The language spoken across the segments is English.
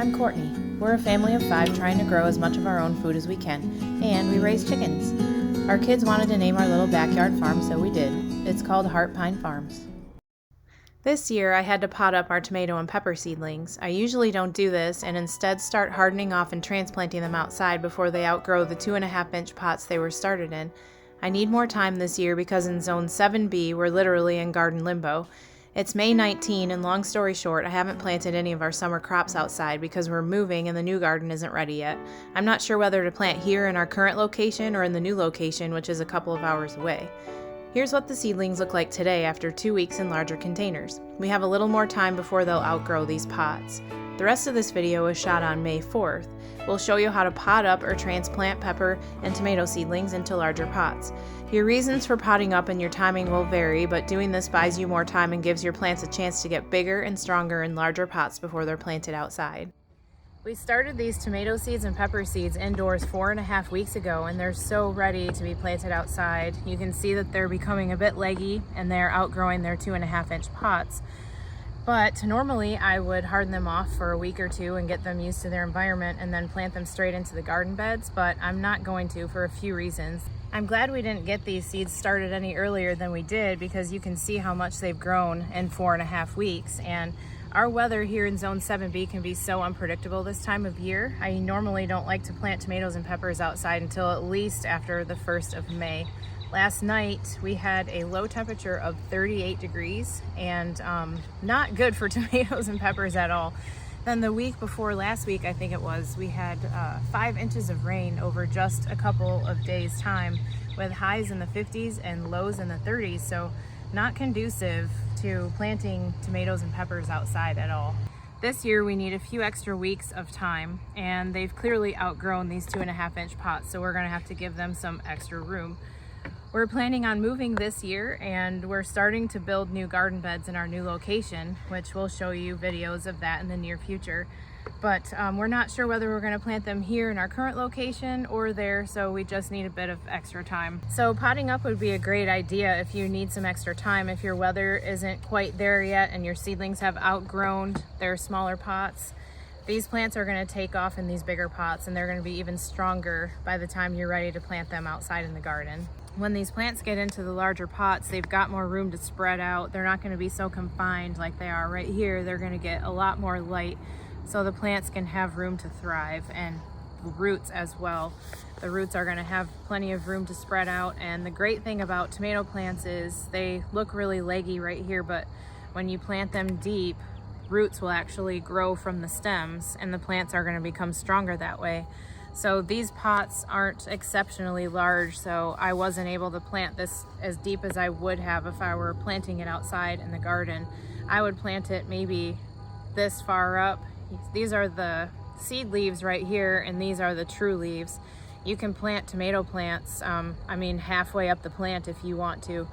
I'm Courtney. We're a family of 5 trying to grow as much of our own food as we can, and we raise chickens. Our kids wanted to name our little backyard farm, so we did. It's called Heart Pine Farms. This year I had to pot up our tomato and pepper seedlings. I usually don't do this and instead start hardening off and transplanting them outside before they outgrow the 2.5-inch pots they were started in. I need more time this year because in Zone 7B we're literally in garden limbo. It's May 19 and long story short, I haven't planted any of our summer crops outside because we're moving and the new garden isn't ready yet. I'm not sure whether to plant here in our current location or in the new location, which is a couple of hours away. Here's what the seedlings look like today after 2 weeks in larger containers. We have a little more time before they'll outgrow these pots. The rest of this video is shot on May 4th. We'll show you how to pot up or transplant pepper and tomato seedlings into larger pots. Your reasons for potting up and your timing will vary, but doing this buys you more time and gives your plants a chance to get bigger and stronger in larger pots before they're planted outside. We started these tomato seeds and pepper seeds indoors 4.5 weeks ago, and they're so ready to be planted outside. You can see that they're becoming a bit leggy and they're outgrowing their 2.5-inch pots. But normally I would harden them off for a week or two and get them used to their environment and then plant them straight into the garden beds, but I'm not going to for a few reasons. I'm glad we didn't get these seeds started any earlier than we did because you can see how much they've grown in 4.5 weeks, and our weather here in Zone 7B can be so unpredictable this time of year. I normally don't like to plant tomatoes and peppers outside until at least after the 1st of May. Last night we had a low temperature of 38 degrees and not good for tomatoes and peppers at all. Then the week before last week, I think it was, we had 5 inches of rain over just a couple of days time with highs in the 50s and lows in the 30s. So not conducive to planting tomatoes and peppers outside at all. This year we need a few extra weeks of time and they've clearly outgrown these 2.5-inch pots. So we're gonna have to give them some extra room. We're planning on moving this year and we're starting to build new garden beds in our new location, which we'll show you videos of that in the near future. But we're not sure whether we're going to plant them here in our current location or there, so we just need a bit of extra time. So potting up would be a great idea if you need some extra time, if your weather isn't quite there yet and your seedlings have outgrown their smaller pots. These plants are going to take off in these bigger pots and they're going to be even stronger by the time you're ready to plant them outside in the garden. When these plants get into the larger pots, they've got more room to spread out. They're not going to be so confined like they are right here. They're going to get a lot more light so the plants can have room to thrive, and roots as well. The roots are going to have plenty of room to spread out, and the great thing about tomato plants is they look really leggy right here, but when you plant them deep, roots will actually grow from the stems and the plants are going to become stronger that way. So these pots aren't exceptionally large, so I wasn't able to plant this as deep as I would have if I were planting it outside in the garden. I would plant it maybe this far up. These are the seed leaves right here, and these are the true leaves. You can plant tomato plants, halfway up the plant if you want to,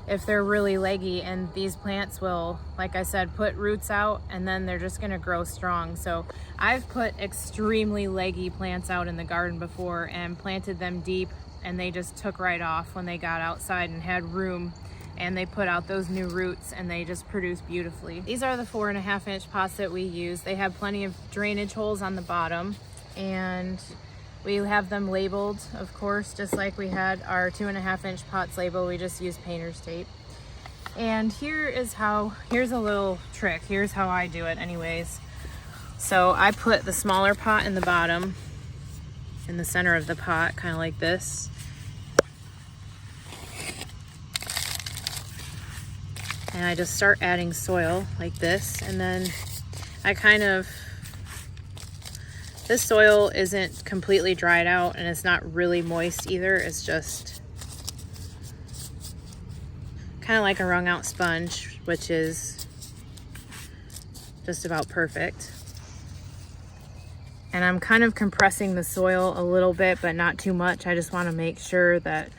if they're really leggy, and these plants will, like I said, put roots out and then they're just gonna grow strong. So I've put extremely leggy plants out in the garden before and planted them deep, and they just took right off when they got outside and had room, and they put out those new roots and they just produce beautifully. These are the 4.5-inch pots that we use. They have plenty of drainage holes on the bottom, and we have them labeled, of course, just like we had our 2.5-inch pots labeled. We just use painter's tape. And here's a little trick. Here's how I do it anyways. So I put the smaller pot in the bottom, in the center of the pot, kind of like this. And I just start adding soil like this, and then this soil isn't completely dried out and it's not really moist either. It's just kind of like a wrung out sponge, which is just about perfect. And I'm kind of compressing the soil a little bit, but not too much. I just want to make sure that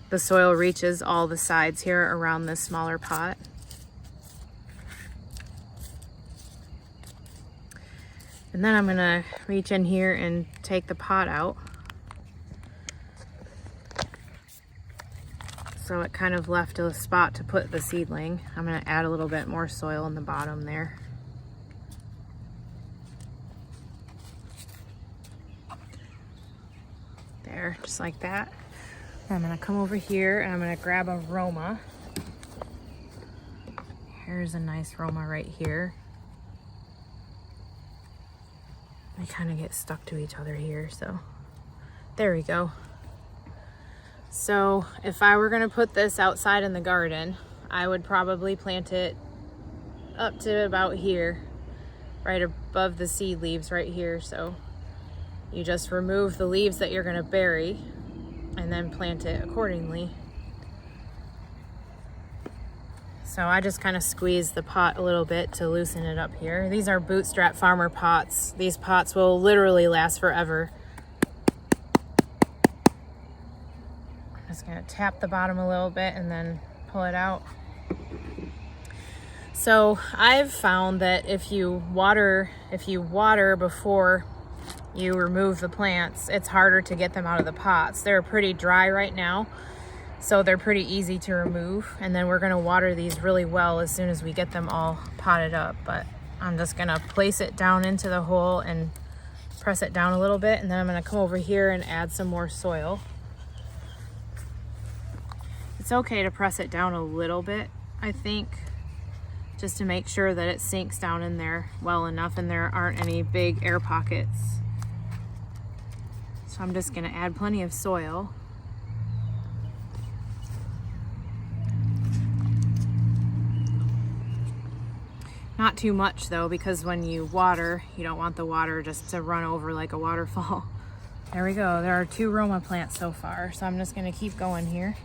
the soil reaches all the sides here around this smaller pot. And then I'm gonna reach in here and take the pot out. So it kind of left a spot to put the seedling. I'm gonna add a little bit more soil in the bottom there. there, just like that. I'm gonna come over here and I'm gonna grab a Roma. Here's a nice Roma right here. They kind of get stuck to each other here, so there we go. So if I were gonna put this outside in the garden, I would probably plant it up to about here, right above the seed leaves right here. So you just remove the leaves that you're gonna bury and then plant it accordingly. So I just kind of squeeze the pot a little bit to loosen it up here. These are Bootstrap Farmer pots. These pots will literally last forever. I'm just gonna tap the bottom a little bit and then pull it out. So I've found that if you water before you remove the plants, it's harder to get them out of the pots. They're pretty dry right now, so they're pretty easy to remove. And then we're gonna water these really well as soon as we get them all potted up. But I'm just gonna place it down into the hole and press it down a little bit. And then I'm gonna come over here and add some more soil. It's okay to press it down a little bit, I think, just to make sure that it sinks down in there well enough and there aren't any big air pockets. So I'm just gonna add plenty of soil. Not too much though, because when you water, you don't want the water just to run over like a waterfall. There we go, there are 2 Roma plants so far, so I'm just gonna keep going here.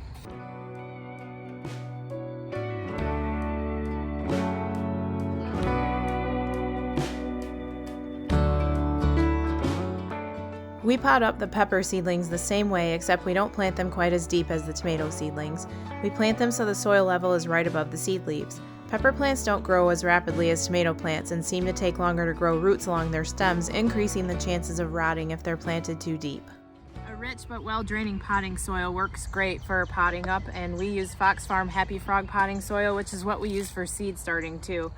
We pot up the pepper seedlings the same way, except we don't plant them quite as deep as the tomato seedlings. We plant them so the soil level is right above the seed leaves. Pepper plants don't grow as rapidly as tomato plants and seem to take longer to grow roots along their stems, increasing the chances of rotting if they're planted too deep. A rich but well-draining potting soil works great for potting up, and we use Fox Farm Happy Frog potting soil, which is what we use for seed starting too.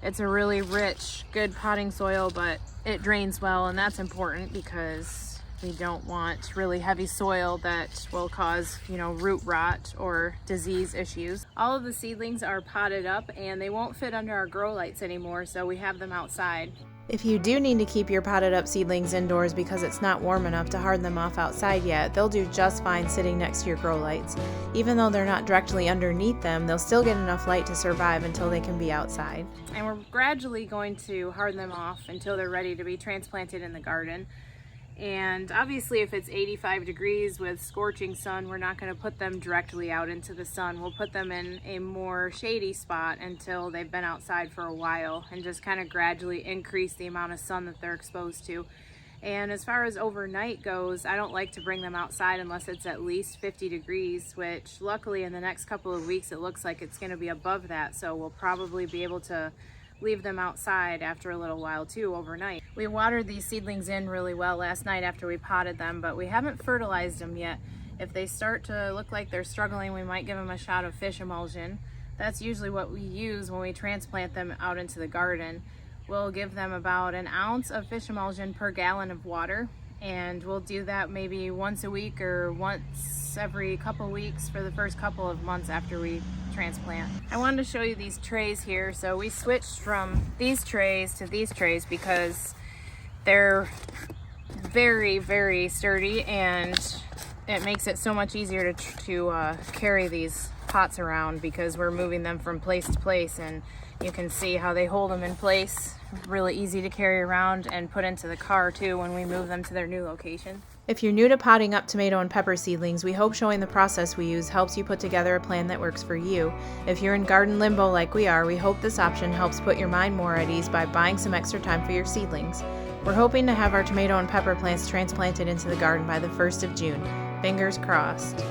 It's a really rich, good potting soil, but it drains well, and that's important because we don't want really heavy soil that will cause, root rot or disease issues. All of the seedlings are potted up and they won't fit under our grow lights anymore, so we have them outside. If you do need to keep your potted up seedlings indoors because it's not warm enough to harden them off outside yet, they'll do just fine sitting next to your grow lights. Even though they're not directly underneath them, they'll still get enough light to survive until they can be outside. And we're gradually going to harden them off until they're ready to be transplanted in the garden. And obviously if it's 85 degrees with scorching sun, we're not going to put them directly out into the sun. We'll put them in a more shady spot until they've been outside for a while and just kind of gradually increase the amount of sun that they're exposed to. And as far as overnight goes, I don't like to bring them outside unless it's at least 50 degrees, which luckily in the next couple of weeks it looks like it's going to be above that, so we'll probably be able to leave them outside after a little while too overnight. We watered these seedlings in really well last night after we potted them, but we haven't fertilized them yet. If they start to look like they're struggling, we might give them a shot of fish emulsion. That's usually what we use when we transplant them out into the garden. We'll give them about an ounce of fish emulsion per gallon of water, and we'll do that maybe once a week or once every couple weeks for the first couple of months after we transplant. I wanted to show you these trays here. So we switched from these trays to these trays because they're very, very sturdy and it makes it so much easier to carry these pots around because we're moving them from place to place, and you can see how they hold them in place. Really easy to carry around and put into the car too when we move them to their new location. If you're new to potting up tomato and pepper seedlings, we hope showing the process we use helps you put together a plan that works for you. If you're in garden limbo like we are, we hope this option helps put your mind more at ease by buying some extra time for your seedlings. We're hoping to have our tomato and pepper plants transplanted into the garden by the 1st of June. Fingers crossed.